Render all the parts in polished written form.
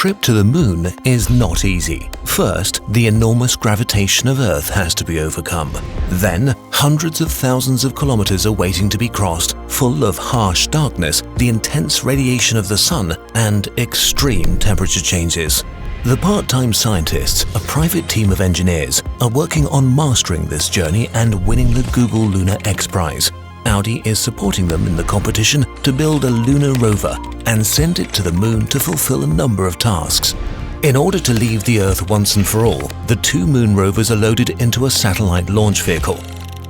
trip to the moon is not easy. First, the enormous gravitation of Earth has to be overcome. Then, hundreds of thousands of kilometers are waiting to be crossed, full of harsh darkness, the intense radiation of the sun, and extreme temperature changes. The part-time scientists, a private team of engineers, are working on mastering this journey and winning the Google Lunar X Prize. Audi is supporting them in the competition to build a lunar rover and send it to the moon to fulfill a number of tasks. In order to leave the Earth once and for all, the two moon rovers are loaded into a satellite launch vehicle.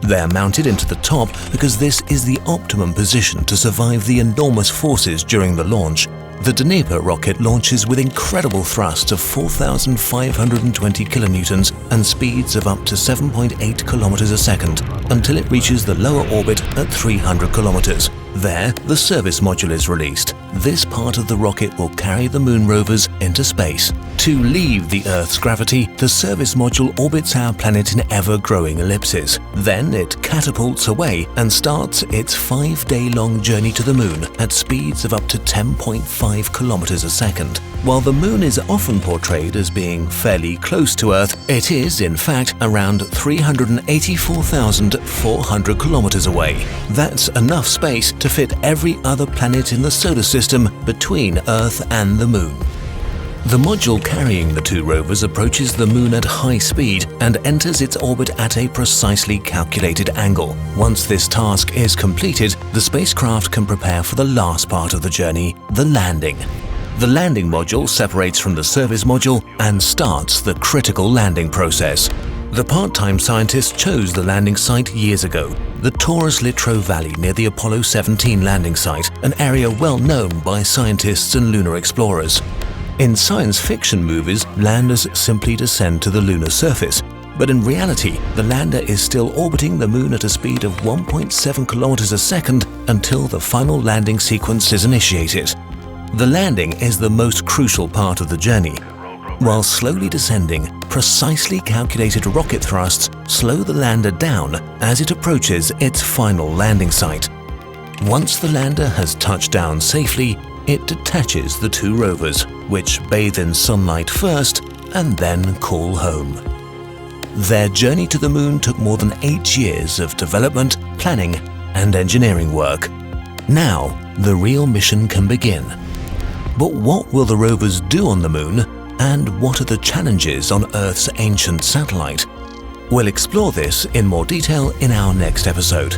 They are mounted into the top because this is the optimum position to survive the enormous forces during the launch. The Dnieper rocket launches with incredible thrusts of 4,520 kilonewtons and speeds of up to 7.8 kilometers a second until it reaches the lower orbit at 300 kilometers. There, the service module is released. This part of the rocket will carry the moon rovers into space. To leave the Earth's gravity, the service module orbits our planet in ever-growing ellipses. Then it catapults away and starts its 5-day-long journey to the moon at speeds of up to 10.5 kilometers a second. While the moon is often portrayed as being fairly close to Earth, it is, in fact, around 384,400 kilometers away. That's enough space to fit every other planet in the solar system between Earth and the moon. The module carrying the two rovers approaches the moon at high speed and enters its orbit at a precisely calculated angle. Once this task is completed, the spacecraft can prepare for the last part of the journey, the landing. The landing module separates from the service module and starts the critical landing process. The part-time scientists chose the landing site years ago, the Taurus-Littrow Valley near the Apollo 17 landing site, an area well known by scientists and lunar explorers. In science fiction movies, landers simply descend to the lunar surface, but in reality, the lander is still orbiting the moon at a speed of 1.7 kilometers a second until the final landing sequence is initiated. The landing is the most crucial part of the journey. While slowly descending, precisely calculated rocket thrusts slow the lander down as it approaches its final landing site. Once the lander has touched down safely, it detaches the two rovers, which bathe in sunlight first and then call home. Their journey to the moon took more than 8 years of development, planning, and engineering work. Now, the real mission can begin. But what will the rovers do on the moon, and what are the challenges on Earth's ancient satellite? We'll explore this in more detail in our next episode.